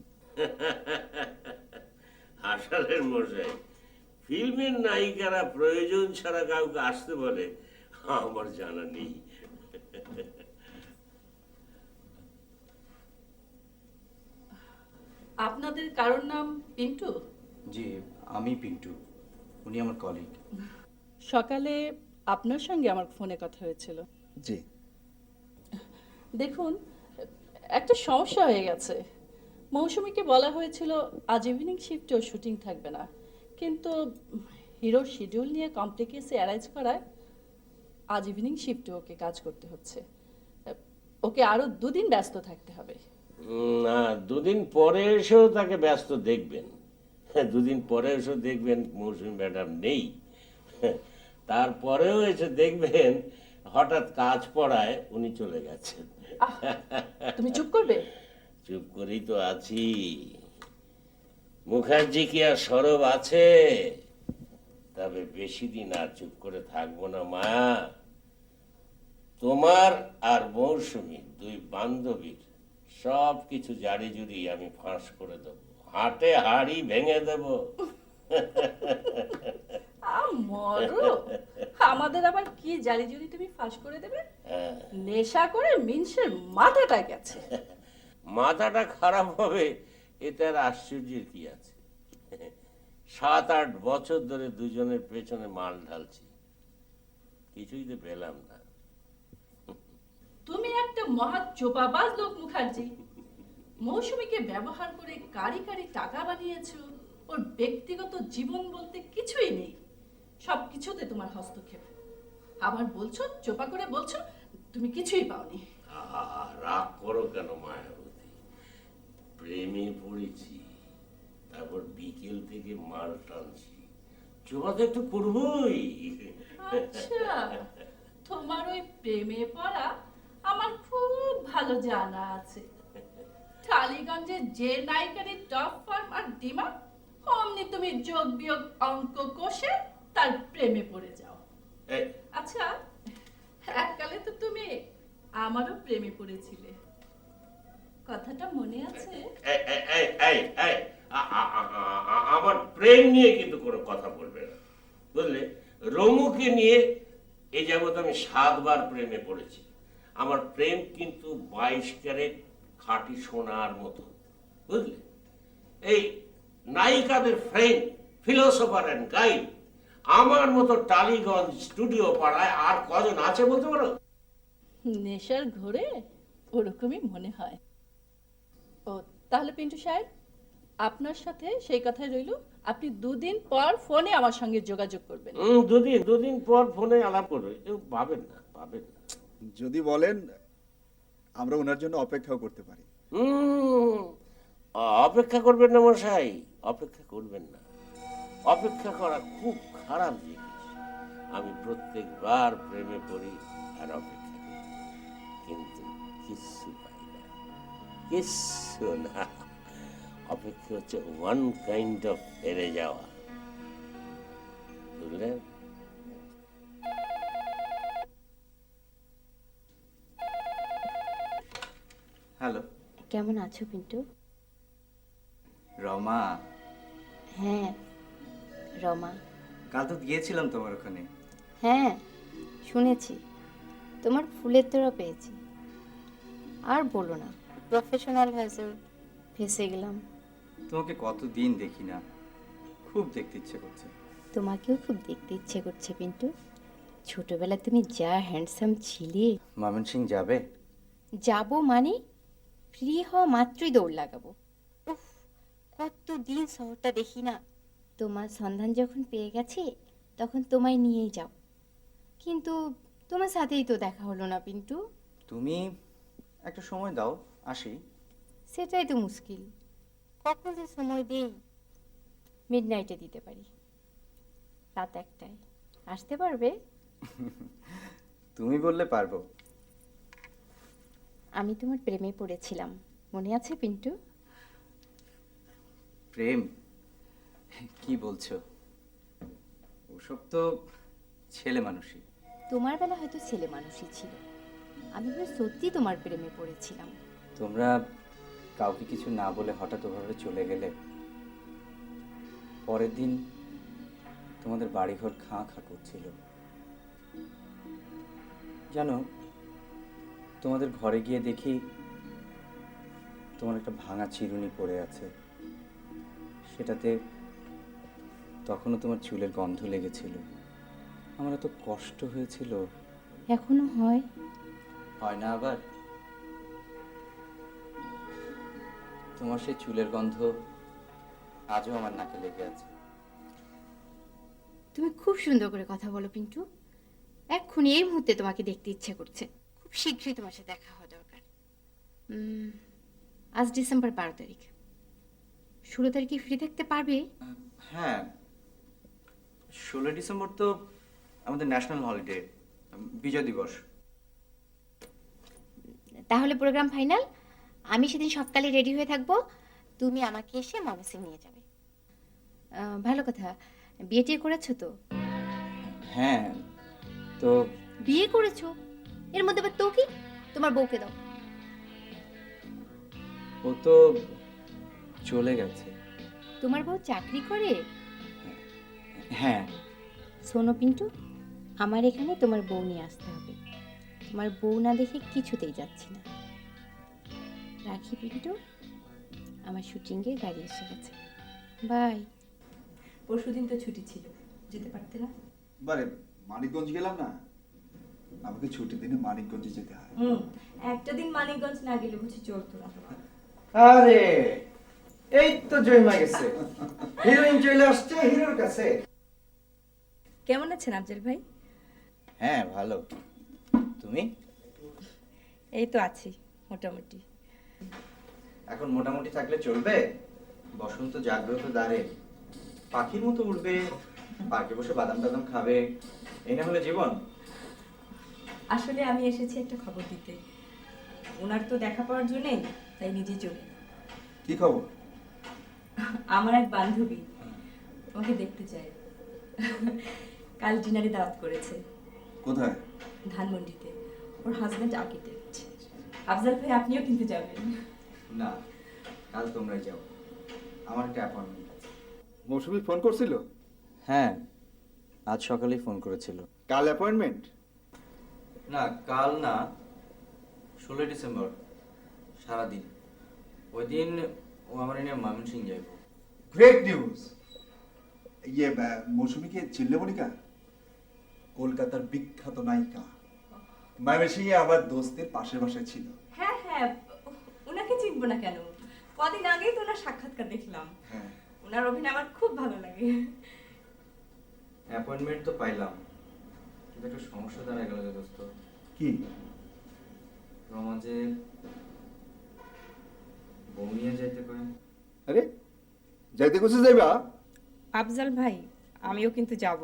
হাসালের মশাই, ফিল্মের নায়িকারা প্রয়োজন ছাড়া কাউকে আসতে বলে আমার জানা নেই। আপনাদের কারোর নাম পিন্টু? জি, আমি পিন্টু। উনি আমার কলিগ। সকালে আপনার সঙ্গে আমার ফোনে কথা হয়েছিল। জি দেখুন, একটা সমস্যা হয়ে গেছে। মৌসুমীকে বলা হয়েছিল আজ ইভিনিং শিফটেও শুটিং থাকবে না, কিন্তু হিরোর শিডিউল নিয়ে কমপ্লিকেন্সি অ্যারেঞ্জ করায় আজ ইভিনিং শিফটে ওকে কাজ করতে হচ্ছে। ওকে আরো 2 দিন ব্যস্ত থাকতে হবে। না, 2 দিন পরে এসেও তাকে ব্যস্ত দেখবেন। 2 দিন পরে এসেও দেখবেন মৌসুমী ম্যাডাম নেই। তারপরেও এসে দেখবেন হঠাৎ কাজ পড়ায় উনি চলে গেছেন। তুমি চুপ করবে? চুপ করেই তো আছি। মুখার্জি কি আর সরব আছে? তবে বেশি দিন আর চুপ করে থাকবো না মায়া। তোমার আর মৌসুমী 2 বান্ধবীর সব কিছু জারি জুড়ি আমি ফাঁস করে দেবো, হাটে হাড়ি ভেঙে দেব। মরো, আমাদের আবার কি জারি জুরি তুমি ফাঁস করে দেবে? নেশা করে মিনসের মাথাটা গেছে। মাথাটা খারাপ হবে এতে আর আশ্চর্যের কি আছে? 7-8 বছর ধরে দুজনের পেছনে মাল ঢালছি, কিছুই তো পেলাম না। তুমি একটা মহা চোপাবাজ লোক মুখার্জি। মৌসুমীকে ব্যবহার করে কারি কারি টাকা বানিয়েছো। ওর ব্যক্তিগত জীবন বলতে কিছুই নেই, সবকিছুতে তোমার হস্তক্ষেপ। আবার বলছো, চোপা করে বলছো তুমি কিছুই পাওনি। রাগ করো কেন মায়াবতী? প্রেমে পড়েছি, তারপর বিকেল থেকে মাল টানছি, চোপা তো একটু করবই। আচ্ছা, তোমার ওই প্রেমে পড়া আমার খুব ভালো জানা আছে। টালিগঞ্জে যে নায়িকারই টপ ফর্ম আর ডিমান্ড, অমনি তুমি যোগ বিয়োগ অঙ্ক কষে তার প্রেমে পড়ে যাও। এই, আচ্ছা, এককালে তো তুমি আমারও প্রেমে পড়েছিলে, কথাটা মনে আছে? এই, এই, এই, এই, এই, আমার প্রেম নিয়ে কিন্তু কোনো কথা বলবে না, বুঝলে? রমুকে নিয়ে এই যাবৎ আমি 7 বার প্রেমে পড়েছি। আমার প্রেম কিন্তু 22 ক্যারেট খাঁটি সোনার মতো, বুঝলে? এই নায়িকাদের ফ্রেন্ড, ফিলোসোফার অ্যান্ড গাইড আমার মতো টালিগঞ্জ স্টুডিও পাড়ায় আর কজন আছে বলতে পারো? নেশার ঘোরে ওরকমই মনে হয়। ও তাহলে পিন্টু সাহেব, আপনার সাথে সেই কথাই রইল, আপনি 2 দিন পর ফোনে আমার সঙ্গে যোগাযোগ করবেন। দুদিন পর ফোনে আলাপ করবে, কেউ পাবেন না, পাবেন না। যদি বলেন আমরা ওনার জন্য অপেক্ষাও করতে পারি। অপেক্ষা করবেন না মশাই, অপেক্ষা করবেন না। অপেক্ষা করা খুব খারাপ জিনিস। আমি প্রত্যেকবার প্রেমে পড়ি আর অপেক্ষা করি, কিন্তু কিচ্ছু পাই না, কিচ্ছু না। অপেক্ষা হচ্ছে ওয়ান কাইন্ড অফ হেরে যাওয়া, বুঝলেন? হ্যালো কেমন আছো পিন্টু? রমা, হ্যাঁ রমা। কাল তো গিয়েছিলাম তোমার ওখানে। হ্যাঁ শুনেছি, তোমার ফুলের তোড়া পেয়েছি। আর বলো না, প্রফেশনাল হ্যাজার্ড ফেসে গেলাম। তোমাকে কতদিন দেখি না, খুব দেখতে ইচ্ছে করছে। তোমাকেও খুব দেখতে ইচ্ছে করছে পিন্টু। ছোটবেলায় তুমি যা হ্যান্ডসাম ছিলে। ময়মনসিং যাবে? যাবো মানে ফ্রি হওয়া মাত্রই দৌড় লাগাবো। উফ, কতদিন শহরটা দেখি না। তোমার সন্ধান যখন পেয়ে গেছি তখন তোমায় নিয়েই যাও, কিন্তু তোমার সাথেই তো দেখা হলো না পিন্টু। তুমি একটা সময় দাও, আসি। সেটাই তো মুশকিল, কখন যে সময় দেই। মিডনাইটে দিতে পারি, রাত 1টায় আসতে পারবে? তুমি বললে পারবো। আমি তোমার প্রেমে পড়েছিলাম, মনে আছে পিন্টু? প্রেম? কি বলছো? ওসব তো ছেলে মানুষই। তোমার বেলা হয়তো ছেলে মানুষই ছিল, আমি সত্যি তোমার প্রেমে পড়েছিলাম। তোমরা কাউকে কিছু না বলে হঠাৎ ওভাবে চলে গেলে। পরের দিন তোমাদের বাড়িঘর খাঁ খাঁ করছিল। জানো, তোমাদের ঘরে গিয়ে দেখি তোমার একটা ভাঙা চিরুনি পড়ে আছে, সেটাতে তখনও তোমার চুলের গন্ধ লেগেছিল। আমার এত কষ্ট হয়েছিল। এখনো হয়? হয় না আবার? তোমার সেই চুলের গন্ধ আজও আমার নাকে লেগে আছে। তুমি খুব সুন্দর করে কথা বলো পিন্টু। এক্ষুনি এই মুহূর্তে তোমাকে দেখতে ইচ্ছে করছে। খুব শীঘ্রই তোমার সাথে দেখা হওয়া দরকার। আজ ডিসেম্বর 12 তারিখ, 16 তারিখে ফ্রি থাকতে পারবে? হ্যাঁ, 16 ডিসেম্বর তো আমাদের ন্যাশনাল হলিডে, বিজয় দিবস। তাহলে প্রোগ্রাম ফাইনাল। আমি সেদিন সকালে রেডি হয়ে থাকবো, তুমি আমাকে এসে ময়মনসিং নিয়ে যাবে। ভালো কথা, বিয়ে টিয়ে করেছো তো? হ্যাঁ, তো বিয়ে করেছো? এর মধ্যে আবার তো কি? তোমার বউকে দাও। ও তো চলে গেছে। তোমার বউ চাকরি করে? হ্যাঁ। শোনো পিন্টু, আমার এখানে তোমার বউ নিয়ে আসতে হবে। তোমার বউ না দেখে কিছুতেই যাচ্ছি না। রাখি পিন্টু, আমার শুটিংয়ের গাড়ি এসে গেছে। বাই। পরশুদিন তো ছুটি ছিল, যেতে পারতে না? বারে মানিকগঞ্জ গেলাম না, আমাকে ছুটির দিনে মানিকগঞ্জে যেতে হয়। একটা দিন মানিকগঞ্জ না গেলে বুঝি চলতো না তোমার। আরে এই তো জয়মা গেছে, হিরোইন চলে আসছে হিরোর কাছে। কেমন আছেন আফজাল ভাই? হ্যাঁ ভালো, তুমি? এই তো আছি মোটামুটি। এখন মোটামুটি থাকলে চলবে? বসন্ত জাগ্রত দ্বারে পাখির মতো উড়বে, পার্কে বসে বাদাম টাদাম খাবে, এই না হলে জীবন? আসলে আমি এসেছি একটা খবর দিতে। ওনার তো দেখা পাওয়ার জন্যে তাই নিজে চলে। কি খবর? আমার এক বান্ধবী তোমাকে দেখতে চায়, কাল ডিনারে দাওয়াত করেছে। কোথায়? ধানমন্ডিতে। ওর হাজব্যান্ড আর্কিটেক্ট। আফজাল ভাই আপনিও কিন্তু যাবেন। না, কাল তোমরাই যাও, আমার একটা অ্যাপয়েন্টমেন্ট আছে। মৌসুমি ফোন করছিল? হ্যাঁ, আজ সকালেই ফোন করেছিল। কাল অ্যাপয়েন্টমেন্ট? না, কাল না, 16 ডিসেম্বর সারাদিন। ওই দিন ও আমার এনে ময়মনসিং যাইব। Great news. মৌসুমিকে চিনলে মনিকা? কলকাতার বিখ্যাত নায়িকা। ময়মনসিংহে আমার দোস্তের পাশের বাসায় ছিল। হ্যাঁ হ্যাঁ, ওনাকে চিনবো না কেন? কদিন আগেই তো ওনার সাক্ষাৎকার দেখলাম। হ্যাঁ, ওনার অভিনয় আমার খুব ভালো লাগে। অ্যাপয়েন্টমেন্ট তো পাইলাম, কিন্তু একটা সমস্যা দাঁড়ায় গেল যে দোস্ত। কি? রমা যে বউ নিয়ে যাইতে কয়। আরে যাইতে কোথায় যাইবা? আফজাল ভাই আমিও কিন্তু যাব।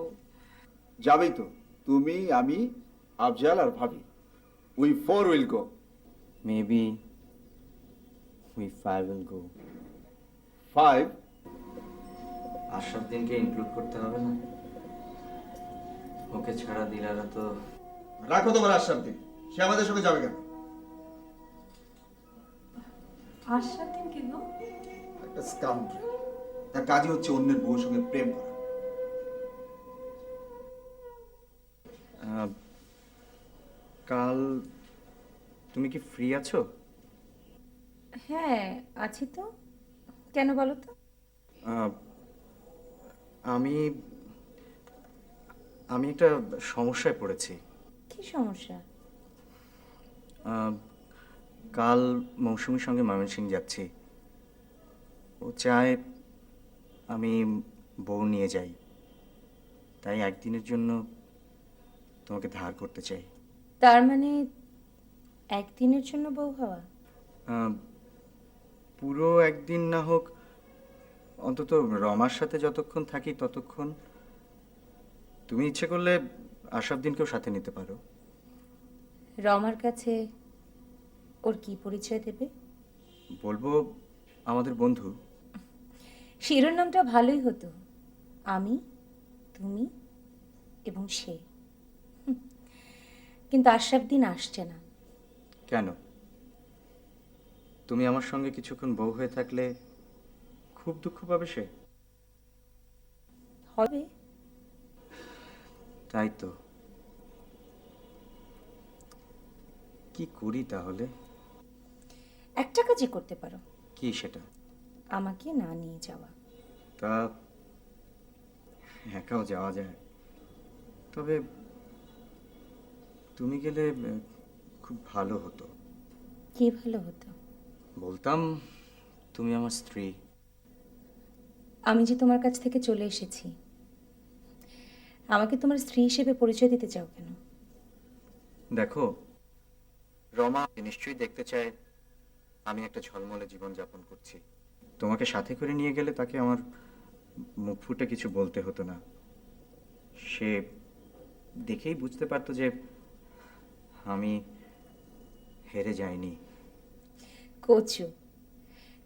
যাবেই তো, তুমি, আমি, আফজাল আর ভাবি। We four will go. Maybe we 5 will go. 5? Ashraf দিনকে ইনক্লুড করতে হবে না? ওকে ছাড়া দিলারা তো। রাখো তোমার আশরাফ দিন, সে আমাদের সঙ্গে যাবে কেন? আশরাফ দিন কি গো? একটা স্কাউন্ডার, তার কাজই হচ্ছে অন্যের বউয়ের সঙ্গে প্রেম করা। কাল তুমি কি ফ্রি আছো? হ্যাঁ আছি তো, কেন বলো তো? আমি আমি একটা সমস্যায় পড়েছি। কি সমস্যা? কাল মৌসুমীর সঙ্গে ময়মনসিং যাচ্ছি। ও চায় আমি বউ নিয়ে যাই, তাই একদিনের জন্য তোমাকে ধার করতে চাই। তার মানে একদিনের জন্য বউ হওয়া? পুরো একদিন না হোক, অন্তত রমার সাথে যতক্ষণ থাকি ততক্ষণ। তুমি ইচ্ছে করলে আশরাফ দিনকেও সাথে নিতে পারো। রমার কাছে ওর কি পরিচয় দেবে? বলবো আমাদের বন্ধু। শিরোনামটা ভালোই হতো, আমি, তুমি এবং সে। কিন্তু আশরাফ দিন আসছে না। কেন? তুমি আমার সঙ্গে কিছুক্ষণ বউ হয়ে থাকলে খুব দুঃখ পাবে সে। হবে। তাই তো। কি করি তাহলে? একটা কাজই করতে পারো। কি সেটা? আমাকে না নিয়ে যাওয়া। তা একাও যাওয়া যায়, তবে তুমি গেলে খুব ভালো হতো। কি ভালো হতো? বলতাম তুমি আমার স্ত্রী। আমি যে তোমার কাছ থেকে চলে এসেছি, আমাকে তোমার স্ত্রী হিসেবে পরিচয় দিতে চাও কেন? দেখো, রমা নিশ্চয়ই দেখতে চায় আমি একটা ঝলমলে জীবন যাপন করছি। তোমাকে সাথে করে নিয়ে গেলে তাকে আমার মুখ ফুটে কিছু বলতে হতো না। সে দেখেই বুঝতে পারতো যে আমি হেরে যাইনি। কচু,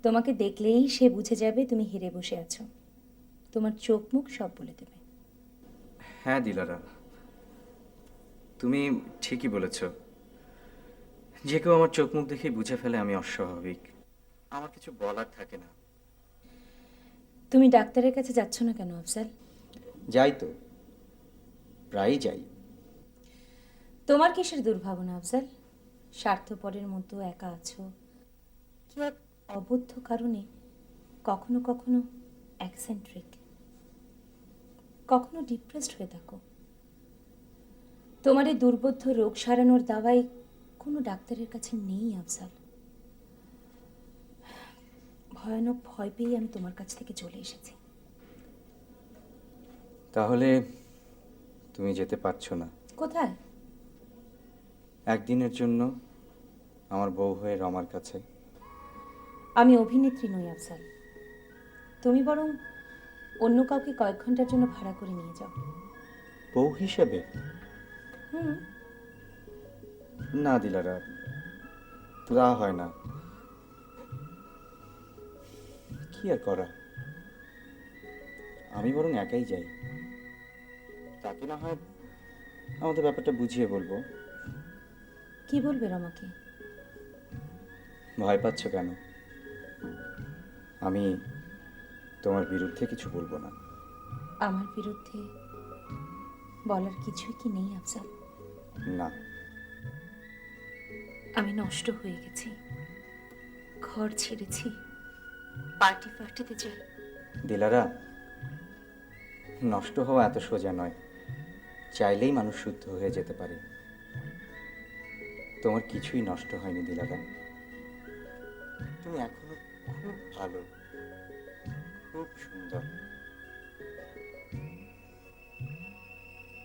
তোমাকে দেখলেই সে বুঝে যাবে তুমি হেরে বসে আছো। তোমার চোখ মুখ সব বলে দেবে। হ্যাঁ দিলারা, তুমি ঠিকই বলেছ। যে কেউ আমার চোখ মুখ দেখেই বুঝে ফেলে আমি অস্বাভাবিক। আমার কিছু বলার থাকে না। তুমি ডাক্তারের কাছে যাচ্ছ না কেন আফজাল? যাই তো, প্রায়ই যাই। তোমার কিসের দুর্ভাবনা আফজাল? স্বার্থপরের মতো একা আছো, কিংবা অবদ্ধ কারণে কখনো কখনো অ্যাকসেন্ট্রিক, কখনো ডিপ্রেসড হয়ে থাকো। তোমার এই দুর্বোধ্য রোগ সারানোর দাওয়াই কোনো ডাক্তারের কাছে নেই আফজাল। ভয়ানক ভয় পেয়ে আমি তোমার কাছ থেকে চলে এসেছি। তাহলে তুমি যেতে পারছো না? কোথায়? একদিনের জন্য আমার বউ হয়ে রমার কাছে। আমি অভিনেত্রী নই আফজাল। তুমি বরং অন্য কাউকে কয়েক ঘন্টার জন্য ভাড়া করে নিয়ে যাও। বউ হিসেবে? হুম। না দিলারা, তা হয় না। কি আর করা, আমি বরং একাই যাই। তাকে না হয় আমাদের ব্যাপারটা বুঝিয়ে বলবো। কি বলবে রমাকে? ভয় পাচ্ছ কেন? আমি তোমার বিরুদ্ধে কিছু বলবো না। আমার বিরুদ্ধে বলার কিছুই কি নেই আফজাল? না। আমি নষ্ট হয়ে গেছি, ঘর ছেড়েছি, পার্টিতে যাই। দিলারা, নষ্ট হওয়া এত সোজা নয়। চাইলেই মানুষ শুদ্ধ হয়ে যেতে পারে। তোমার কিছুই নষ্ট হয়নি দিলারা। তুমি এখনো খুব ভালো, খুব সুন্দর।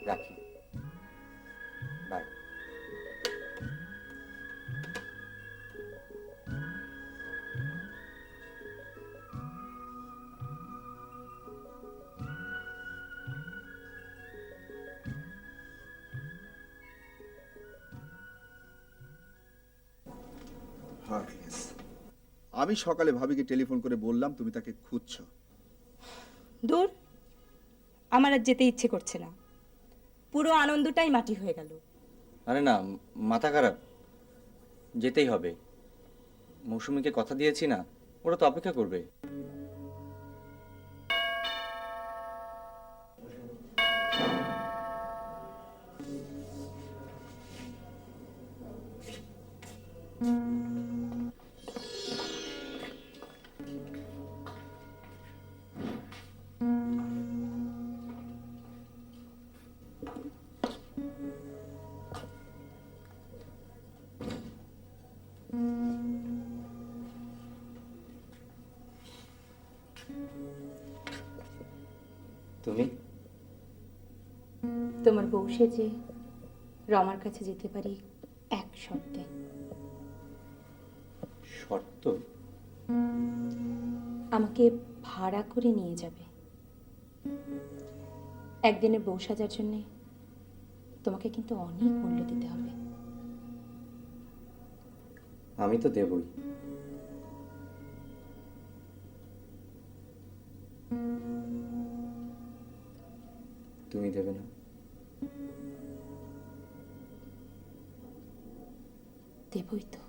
রাখি, বাই। হার্টলেস। আমি সকালে ভাবিকে টেলিফোন করে বললাম তুমি তাকে খুঁজছো। দূর, আমার আর যেতে ইচ্ছে করছে না। পুরো আনন্দটাই মাটি হয়ে গেল। আরে না, মাথা খারাপ, যেতেই হবে। মৌসুমীকে কথা দিয়েছি না, ওরা তো অপেক্ষা করবে। তুমি তোমার বউ সেজে রমার কাছে যেতে পারি এক শর্তে। শর্ত? আমাকে ভাড়া করে নিয়ে যাবে। একদিনের বউ সাজার জন্যে তোমাকে কিন্তু অনেক মূল্য দিতে হবে। আমি তো দেবই। তুমি দেবে না? দেবই তো।